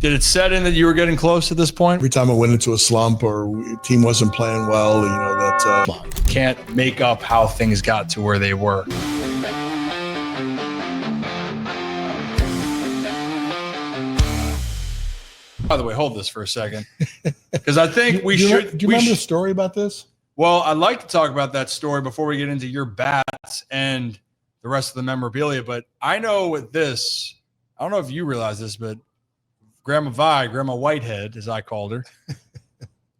Did it set in that you were getting close at this point? Every time I went into a slump or team wasn't playing well, that can't make up how things got to where they were. By the way, hold this for a second, because I think we should. Do you remember the story about this? Well, I'd like to talk about that story before we get into your bats and the rest of the memorabilia. But I know with this, I don't know if you realize this, but Grandma Whitehead, as I called her,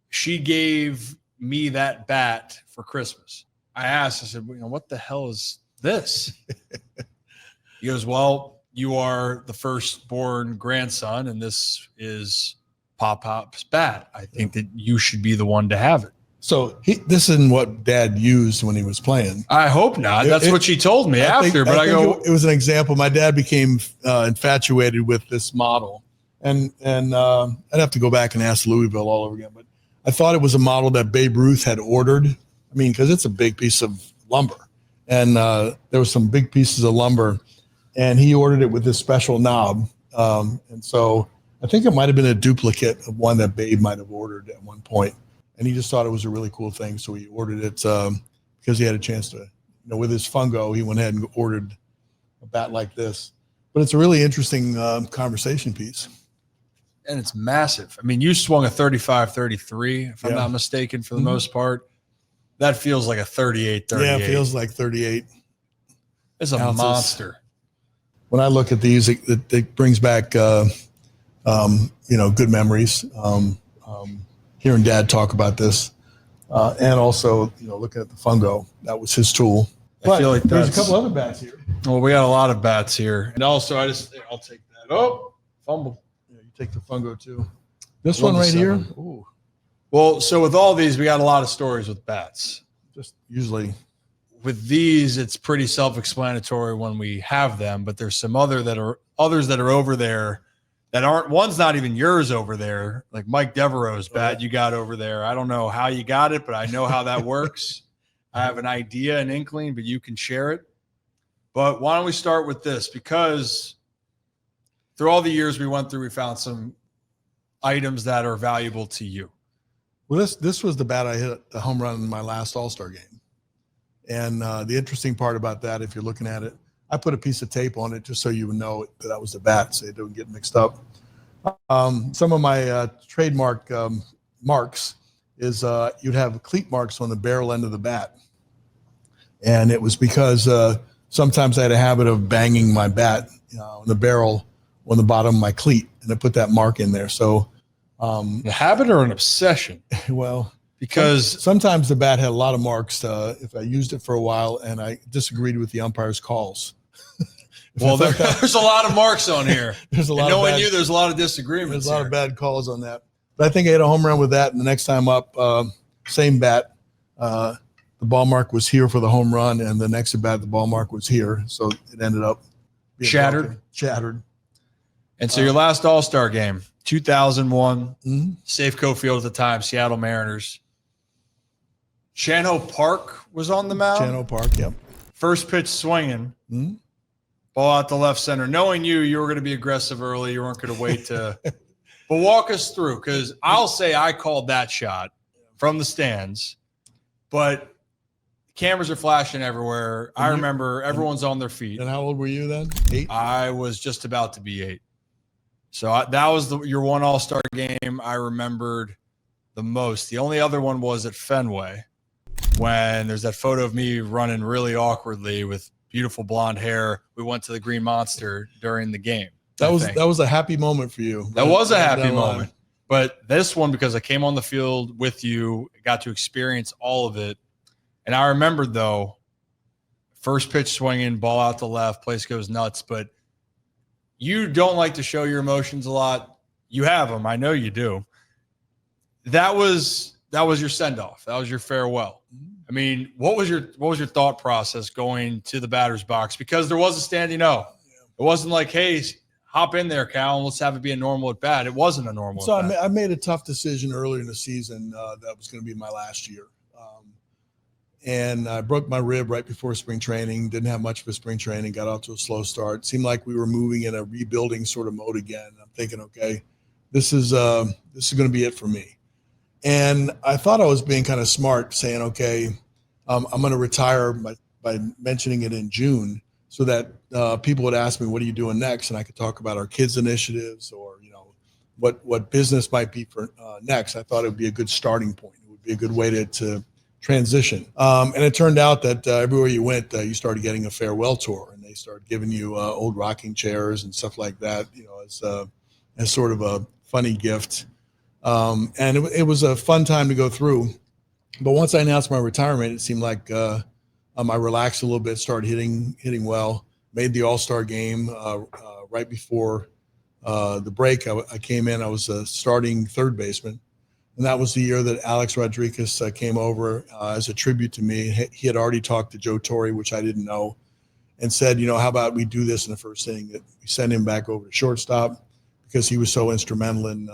she gave me that bat for Christmas. I asked, I said, what the hell is this? He goes, well, you are the firstborn grandson, and this is Pop-Pop's bat. I think that you should be the one to have it. So this isn't what Dad used when he was playing. I hope not. That's what she told me after. But I go, it was an example. My dad became infatuated with this model, and I'd have to go back and ask Louisville all over again. But I thought it was a model that Babe Ruth had ordered. I mean, because it's a big piece of lumber, and there was some big pieces of lumber. And he ordered it with this special knob. And so I think it might have been a duplicate of one that Babe might have ordered at one point. And he just thought it was a really cool thing. So he ordered it because he had a chance to, with his fungo, he went ahead and ordered a bat like this. But it's a really interesting conversation piece. And it's massive. I mean, you swung a 35-33, if I'm not mistaken, for the most part. That feels like a 38-38. Yeah, it feels like 38. It's a monster. When I look at these, it brings back, good memories. Hearing Dad talk about this, and also, looking at the fungo, that was his tool. I feel like there's a couple other bats here. Well, we got a lot of bats here, and also I'll take that. Oh, fumble. Yeah, you take the fungo too. This one right here. Ooh. Well, so with all these, we got a lot of stories with bats. Just usually. With these, it's pretty self-explanatory when we have them, but there's some others that are over there that aren't. One's not even yours over there, like Mike Devereaux's bat you got over there. I don't know how you got it, but I know how that works. I have an idea, an inkling, but you can share it. But why don't we start with this? Because through all the years we went through, we found some items that are valuable to you. Well, this was the bat I hit a home run in my last All-Star game. And the interesting part about that, if you're looking at it, I put a piece of tape on it just so you would know that that was the bat, so it don't get mixed up. Some of my trademark marks is you'd have cleat marks on the barrel end of the bat. And it was because sometimes I had a habit of banging my bat on the barrel on the bottom of my cleat, and I put that mark in there. So a habit or an obsession? Well, because sometimes the bat had a lot of marks if I used it for a while and I disagreed with the umpire's calls. Well, there's a lot of marks on here. There's a lot. Knowing you, there's a lot of disagreements. There's a lot of bad calls on that. But I think I hit a home run with that, and the next time up, same bat, the ball mark was here for the home run, and the next at bat, the ball mark was here, so it ended up being shattered. And so your last All-Star game, 2001, Safeco Field at the time, Seattle Mariners. Chanho Park was on the mound. Chanho Park, yep. First pitch swinging, ball out the left center. Knowing you were going to be aggressive early. You weren't going to wait to. But walk us through, because I'll say I called that shot from the stands, but cameras are flashing everywhere. I remember everyone's on their feet. And how old were you then? 8? I was just about to be 8. So that was your one All-Star game I remembered the most. The only other one was at Fenway, when there's that photo of me running really awkwardly with beautiful blonde hair. We went to the Green Monster during the game. That was a happy moment for you. That was a happy moment. But this one, because I came on the field with you, got to experience all of it. And I remembered, though, first pitch swinging, ball out to left, place goes nuts. But you don't like to show your emotions a lot. You have them. I know you do. That was your send-off. That was your farewell. I mean, what was your thought process going to the batter's box? Because there was a standing O. It wasn't like, hey, hop in there, Cal, and let's have it be a normal at bat. It wasn't a normal at bat. So I made a tough decision earlier in the season that was going to be my last year. And I broke my rib right before spring training, didn't have much of a spring training, got out to a slow start. Seemed like we were moving in a rebuilding sort of mode again. I'm thinking, okay, this is going to be it for me. And I thought I was being kind of smart, saying, okay, I'm going to retire by mentioning it in June, so that people would ask me, what are you doing next? And I could talk about our kids initiatives, or, you know, what business might be for next. I thought it would be a good starting point. It would be a good way to transition. And it turned out that everywhere you went, you started getting a farewell tour, and they started giving you old rocking chairs and stuff like that, you know, as sort of a funny gift. And it was a fun time to go through. But once I announced my retirement, it seemed like I relaxed a little bit, started hitting well, made the All-Star game right before the break. I came in, I was a starting third baseman. And that was the year that Alex Rodriguez came over as a tribute to me. He had already talked to Joe Torre, which I didn't know, and said, you know, how about we do this in the first inning? That we send him back over to shortstop, because he was so instrumental in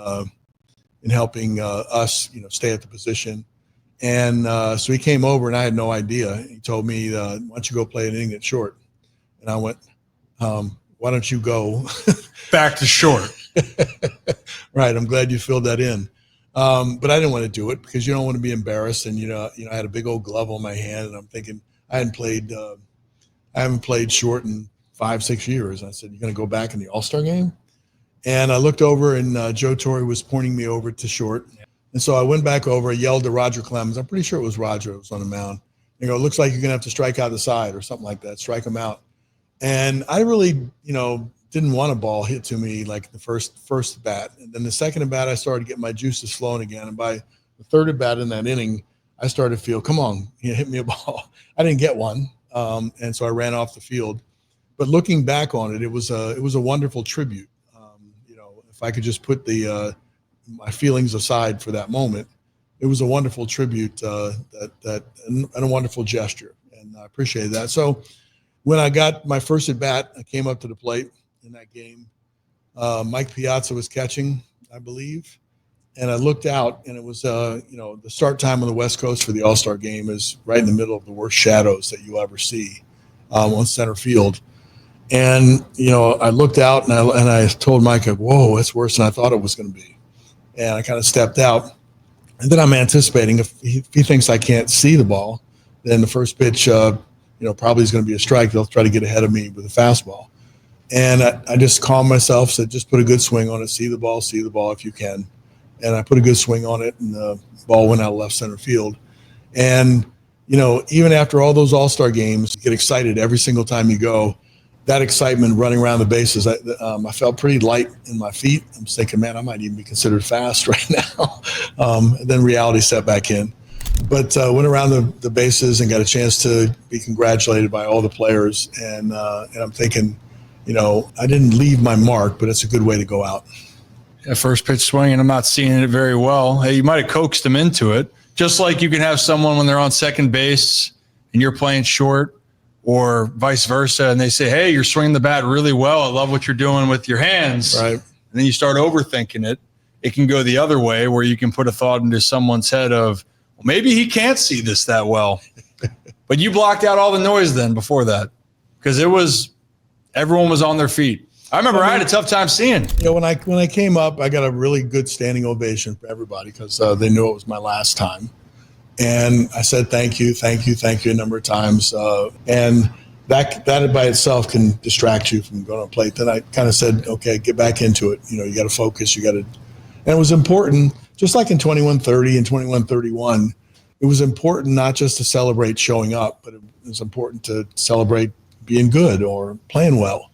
helping us, you know, stay at the position. And so he came over, and I had no idea. He told me, why don't you go play an inning at short? And I went, why don't you go back to short? Right. I'm glad you filled that in. But I didn't want to do it, because you don't want to be embarrassed. And, I had a big old glove on my hand, and I'm thinking I haven't played short in 5-6 years. I said, you're going to go back in the All-Star game? And I looked over, and Joe Torre was pointing me over to short. And so I went back over, I yelled to Roger Clemens. I'm pretty sure it was Roger who was on the mound. I go, it looks like you're going to have to strike out the side or something like that, strike him out. And I really, didn't want a ball hit to me like the first bat. And then the second at bat, I started to get my juices flowing again. And by the third at bat in that inning, I started to feel, come on, hit me a ball. I didn't get one. And so I ran off the field. But looking back on it, it was a wonderful tribute. If I could just put my feelings aside for that moment, it was a wonderful tribute and a wonderful gesture, and I appreciated that. So when I got my first at bat, I came up to the plate in that game. Mike Piazza was catching, I believe, and I looked out, and it was the start time on the West Coast for the All-Star game is right in the middle of the worst shadows that you'll ever see on center field. And, I looked out, and I told Mike, whoa, that's worse than I thought it was going to be. And I kind of stepped out. And then I'm anticipating if he thinks I can't see the ball, then the first pitch, probably is going to be a strike. They'll try to get ahead of me with a fastball. And I just calmed myself, said, just put a good swing on it, see the ball if you can. And I put a good swing on it, and the ball went out left center field. And, even after all those All-Star games, you get excited every single time you go. That excitement running around the bases, I felt pretty light in my feet. I'm thinking, man, I might even be considered fast right now. And then reality set back in. But went around the bases and got a chance to be congratulated by all the players. And I'm thinking, I didn't leave my mark, but it's a good way to go out. Yeah, first pitch swing, and I'm not seeing it very well. Hey, you might have coaxed them into it. Just like you can have someone when they're on second base and you're playing short, or vice versa, and they say, hey, you're swinging the bat really well. I love what you're doing with your hands. Right. And then you start overthinking it. It can go the other way, where you can put a thought into someone's head of, well, maybe he can't see this that well. But you blocked out all the noise then before that, because everyone was on their feet. I remember I had a tough time seeing. When I came up, I got a really good standing ovation from everybody, because they knew it was my last time. And I said, thank you a number of times. And that by itself can distract you from going on plate. Then I kind of said, okay, get back into it. You got to focus. And it was important, just like in 21-30 and 21-31, it was important not just to celebrate showing up, but it was important to celebrate being good or playing well.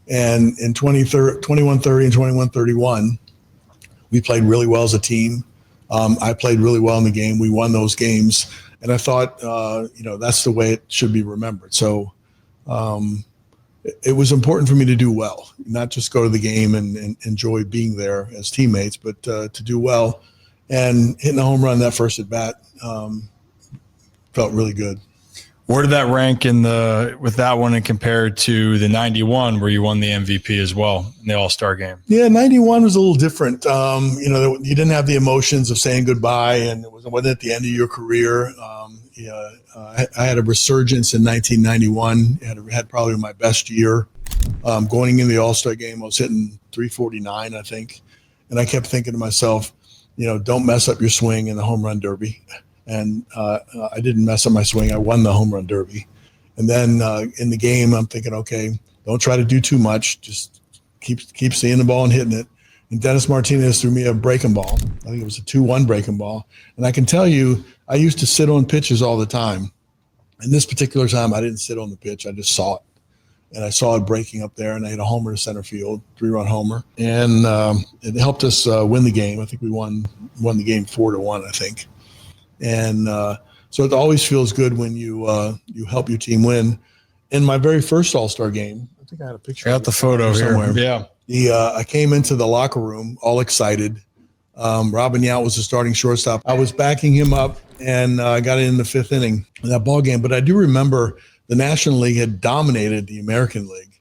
And in 21-30 and 21-31, we played really well as a team. I played really well in the game. We won those games. And I thought, that's the way it should be remembered. So it was important for me to do well, not just go to the game and enjoy being there as teammates, but to do well. And hitting a home run that first at bat felt really good. Where did that rank with that one and compared to the 91 where you won the MVP as well in the All-Star game? Yeah, 91 was a little different. You didn't have the emotions of saying goodbye, and it wasn't at the end of your career. I had a resurgence in 1991. Had probably my best year. Going in the All-Star game, I was hitting 349, I think. And I kept thinking to myself, don't mess up your swing in the home run derby. And I didn't mess up my swing. I won the home run derby. And then in the game, I'm thinking, okay, don't try to do too much. Just keep seeing the ball and hitting it. And Dennis Martinez threw me a breaking ball. I think it was a 2-1 breaking ball. And I can tell you, I used to sit on pitches all the time. And this particular time, I didn't sit on the pitch. I just saw it. And I saw it breaking up there, and I hit a homer to center field, 3-run homer. And it helped us win the game. I think we won the game 4-1, I think. And so it always feels good when you help your team win. In my very first All-Star game, I think I had a picture. I got the photo here. Yeah. I came into the locker room all excited. Robin Yount was the starting shortstop. I was backing him up, and I got in the 5th inning of that ball game. But I do remember the National League had dominated the American League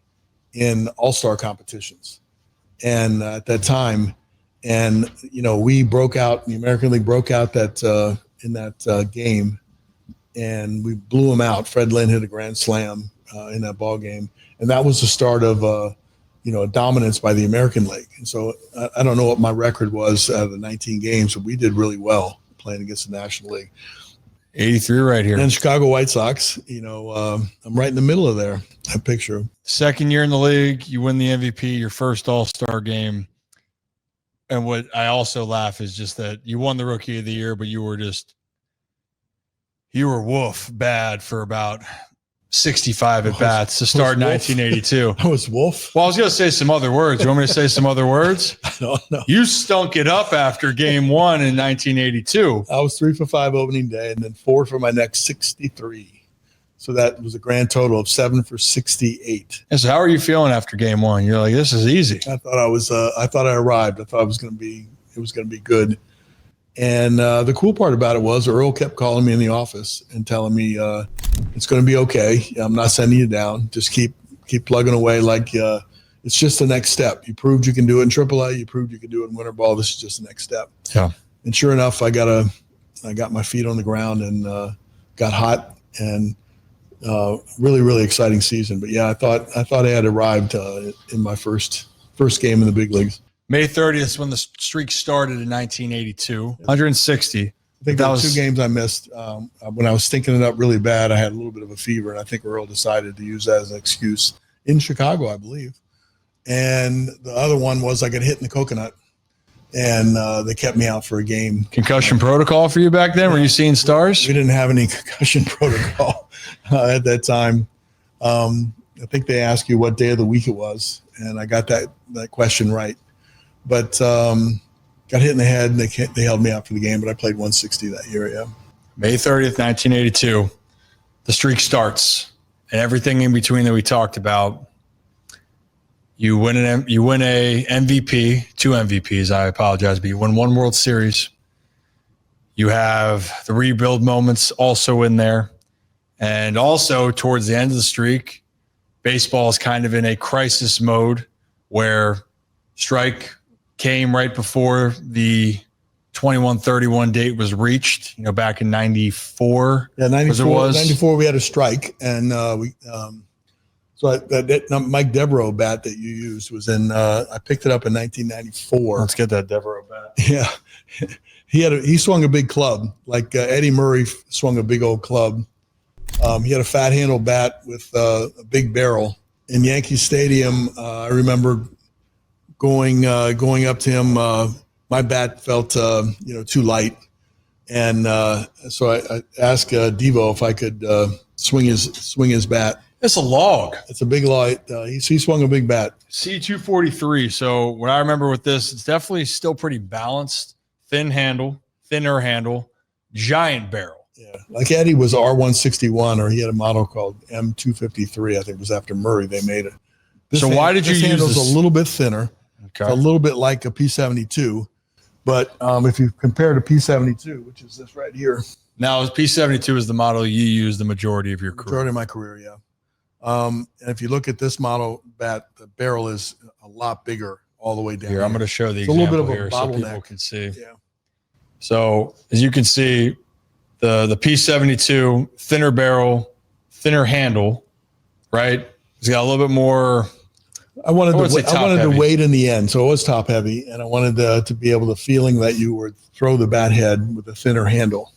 in all-star competitions. And at that time, and, we broke out, the American League broke out in that game, and we blew them out. Fred Lynn hit a grand slam in that ball game. And that was the start of, a dominance by the American League. And so I don't know what my record was out of the 19 games, but we did really well playing against the National League. 83 right here. And Chicago White Sox, I'm right in the middle of that picture. Second year in the league, you win the MVP, your first All-Star game. And what I also laugh is just that you won the Rookie of the Year, but you were woof bad for about 65 at bats to start 1982. I was wolf. Well, I was going to say some other words. You want me to say some other words? I don't know. You stunk it up after game 1 in 1982. I was 3 for 5 opening day, and then 4 for my next 63. So that was a grand total of 7 for 68. And so how are you feeling after game 1? You're like, this is easy. I thought I arrived. I thought it was going to be good. And the cool part about it was Earl kept calling me in the office and telling me it's going to be okay. I'm not sending you down. Just keep plugging away like it's just the next step. You proved you can do it in AAA. You proved you can do it in winter ball. This is just the next step. Yeah. And sure enough, I got my feet on the ground and got hot and really, really exciting season. But yeah, I thought I had arrived in my first game in the big leagues. May 30th is when the streak started in 1982, 160. I think that was 2 games I missed. When I was stinking it up really bad, I had a little bit of a fever, and I think Earl decided to use that as an excuse in Chicago, I believe. And the other one was I got hit in the coconut, and they kept me out for a game. Concussion protocol for you back then? Were you seeing stars? We didn't have any concussion protocol at that time. I think they asked you what day of the week it was, and I got that question right. But got hit in the head, and they held me out for the game, but I played 160 that year, yeah. May 30th, 1982, the streak starts, and everything in between that we talked about. You win a MVP, 2 MVPs, I apologize, but you win 1 World Series. You have the rebuild moments also in there. And also towards the end of the streak, baseball is kind of in a crisis mode where strike came right before the 21-31 date was reached, back in 94. Yeah, 94 we had a strike, and that Mike Devereaux bat that you used was in I picked it up in 1994. Let's get that Devereaux bat. Yeah. He swung a big club, like Eddie Murray swung a big old club. He had a fat handle bat with a big barrel. In Yankee Stadium, I remember going up to him, my bat felt too light, and so I asked Devo if I could swing his bat. It's a log. It's a big light. He swung a big bat. C243. So what I remember with this, it's definitely still pretty balanced. Thinner handle, giant barrel. Yeah, like Eddie was R161, or he had a model called M253. I think it was after Murray they made it. Why did you use handle's this? A little bit thinner. Okay. It's a little bit like a P72, but if you compare to P72, which is this right here. Now, P72 is the model you use the majority of your career. Majority of my career, yeah. And if you look at this model bat, the barrel is a lot bigger all the way down. Here, I'm going to show the example example a little bit of a here bottleneck. so people can see. Yeah. So as you can see, the P72, thinner barrel, thinner handle, right? It's got a little bit more I wanted would to wait in the end, so it was top heavy, and I wanted to be able to feeling that you would throw the bat head with a thinner handle.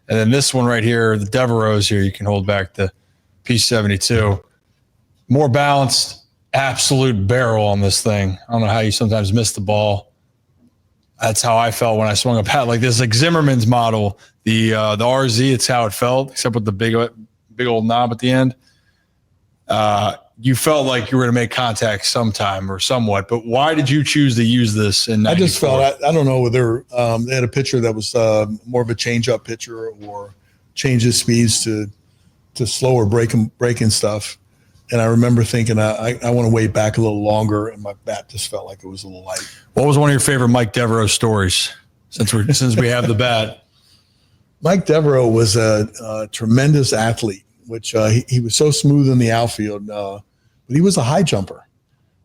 And then this one right here, the Devereaux here, you can hold back the P72. More balanced, absolute barrel on this thing. I don't know how you sometimes miss the ball. That's how I felt when I swung a bat like this. Like Zimmerman's model, the RZ, it's how it felt, except with the big old knob at the end. You felt like you were going to make contact sometime or somewhat, but why did you choose to use this in 94? I just felt, I don't know whether they had a pitcher that was more of a change-up pitcher or change his speeds to slower breaking stuff. And I remember thinking, I want to wait back a little longer, and my bat just felt like it was a little light. What was one of your favorite Mike Devereaux stories since we have the bat? Mike Devereaux was a tremendous athlete, which he was so smooth in the outfield, but he was a high jumper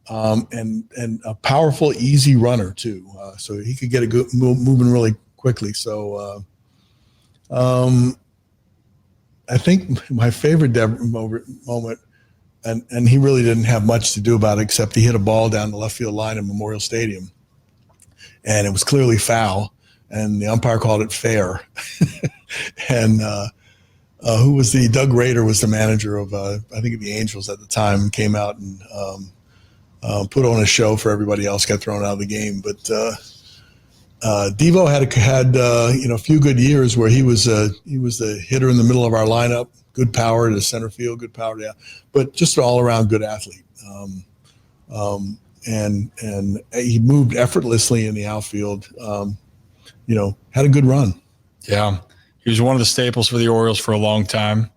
and a powerful, easy runner too. So he could get moving really quickly. So I think my favorite Devereaux moment, and he really didn't have much to do about it except he hit a ball down the left field line in Memorial Stadium, and it was clearly foul, and the umpire called it fair. And who was Doug Rader was the manager of I think the Angels at the time, came out and put on a show for everybody else, got thrown out of the game. But Devo had a few good years where he was the hitter in the middle of our lineup, good power to center field, good power to, but just an all around good athlete. And he moved effortlessly in the outfield. Had a good run. Yeah. He was one of the staples for the Orioles for a long time.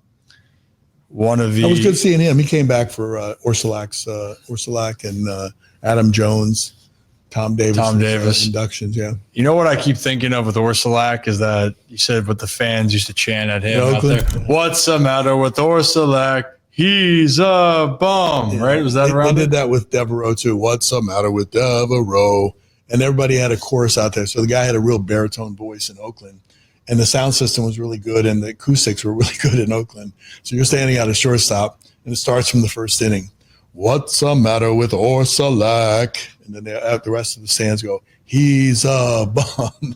It was good seeing him. He came back for Orsulak and Adam Jones, Tom Davis inductions. Yeah. You know what I keep thinking of with Orsulak is that you said what the fans used to chant at him out there. What's the matter with Orsulak? He's a bum, yeah. Right? Was that around? They did that with Devereaux too. What's the matter with Devereaux? And everybody had a chorus out there. So the guy had a real baritone voice in Oakland. And the sound system was really good, and the acoustics were really good in Oakland. So you're standing out at shortstop, and it starts from the first inning. What's the matter with Orsulak? And then the rest of the stands go, he's a bum.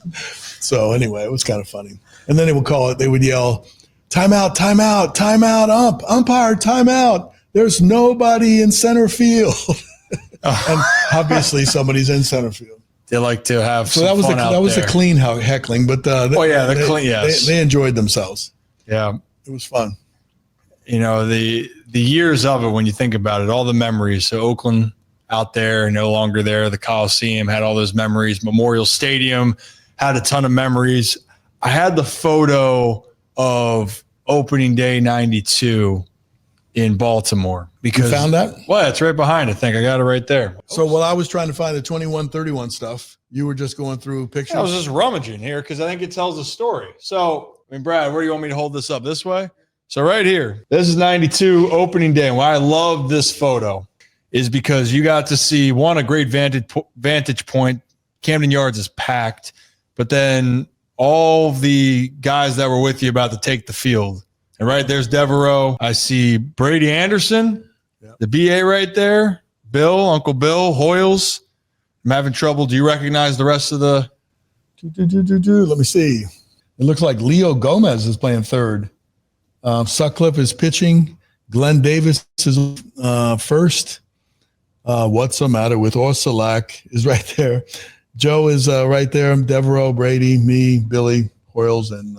So anyway, it was kind of funny. And then they would yell, timeout, timeout, timeout, umpire, timeout. There's nobody in center field. And obviously somebody's in center field. They like to have so that was the clean heckling, but they enjoyed themselves. Yeah, it was fun. The years of it, when you think about it, all the memories. So Oakland out there, no longer there. The Coliseum had all those memories. Memorial Stadium had a ton of memories. I had the photo of opening day '92 in Baltimore. Because, you found that? Well, it's right behind. I think I got it right there. So while I was trying to find the 2131 stuff, you were just going through pictures. I was just rummaging here because I think it tells a story. So, Brad, where do you want me to hold this up? This way? So right here, this is 92 opening day. And why I love this photo is because you got to see, one, a great vantage point. Camden Yards is packed. But then all the guys that were with you about to take the field. And right there's Devereaux. I see Brady Anderson, the BA right there, Bill, Uncle Bill, Hoyles. I'm having trouble. Do you recognize the rest of the? Let me see. It looks like Leo Gomez is playing third. Sutcliffe is pitching. Glenn Davis is first. What's the matter with Orsulak is right there. Joe is right there. Devereaux, Brady, me, Billy, Hoyles, and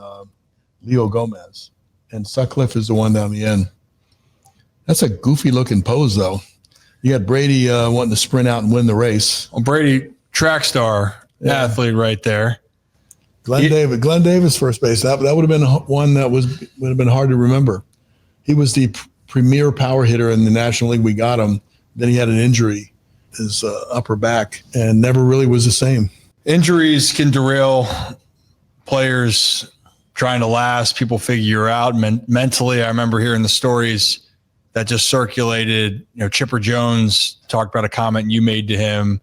Leo Gomez. And Sutcliffe is the one down the end. That's a goofy looking pose, though. You got Brady wanting to sprint out and win the race. Well, Brady, track star athlete right there. Glenn Davis, first base. That would have been one that would have been hard to remember. He was the premier power hitter in the National League. We got him. Then he had an injury, his upper back, and never really was the same. Injuries can derail players trying to last. People figure you're out mentally. I remember hearing the stories that just circulated. Chipper Jones talked about a comment you made to him.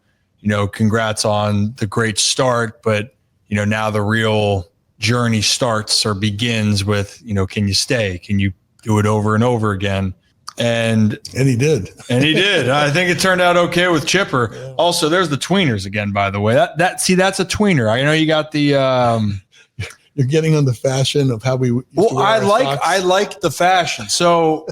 Congrats on the great start, but now the real journey starts or begins with, can you stay? Can you do it over and over again? And he did. I think it turned out okay with Chipper. Yeah. Also, there's the tweeners again, by the way. That's a tweener. I know you got the You're getting on the fashion of how we used to wear our socks. I like the fashion. So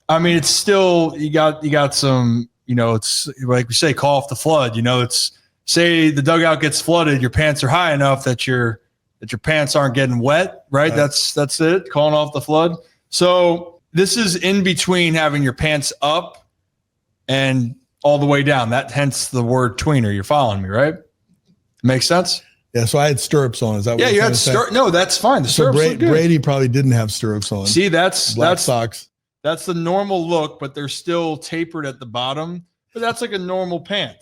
I mean, it's still you got some, it's like we say, call off the flood. It's say the dugout gets flooded, your pants are high enough that your pants aren't getting wet, right? That's it, calling off the flood. So this is in between having your pants up and all the way down. That hence the word tweener. You're following me, right? Makes sense? Yeah, so I had stirrups on. Is that what you had stirrups? No, that's fine. The so stirrups Brady probably didn't have stirrups on. See, that's socks. That's the normal look, but they're still tapered at the bottom. But that's like a normal pant,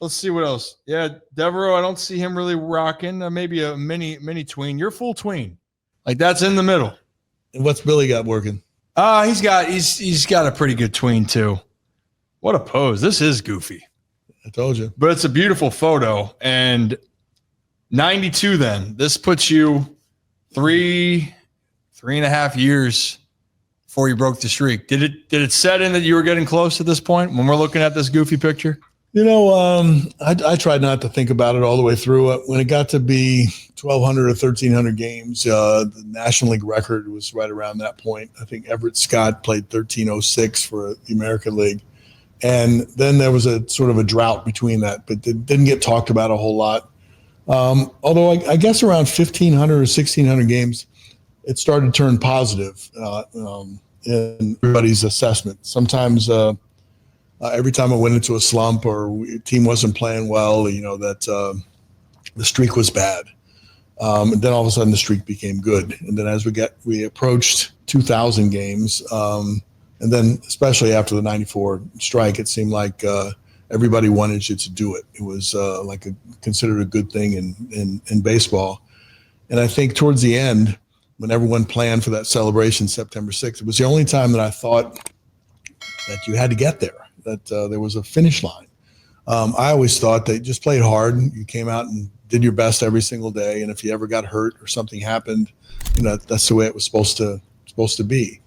Let's see what else. Yeah, Devereaux, I don't see him really rocking. Maybe a mini tween. You're full tween. Like that's in the middle. And what's Billy got working? He's got a pretty good tween too. What a pose. This is goofy. I told you. But it's a beautiful photo. And 92 then. This puts you 3.5 years before you broke the streak. Did it set in that you were getting close at this point when we're looking at this goofy picture? I tried not to think about it all the way through. When it got to be 1,200 or 1,300 games, the National League record was right around that point. I think Everett Scott played 1306 for the American League. And then there was a sort of a drought between that, but it didn't get talked about a whole lot. Although I guess around 1,500 or 1,600 games, it started to turn positive in everybody's assessment. Sometimes every time I went into a slump or a team wasn't playing well, that the streak was bad. And then all of a sudden the streak became good. And then as we approached 2,000 games, and then especially after the 94 strike, it seemed like everybody wanted you to do it. It was considered a good thing in baseball. And I think towards the end, when everyone planned for that celebration September 6th, it was the only time that I thought that you had to get there, that there was a finish line. I always thought that you just played hard. You came out and did your best every single day. And if you ever got hurt or something happened, that's the way it was supposed to be.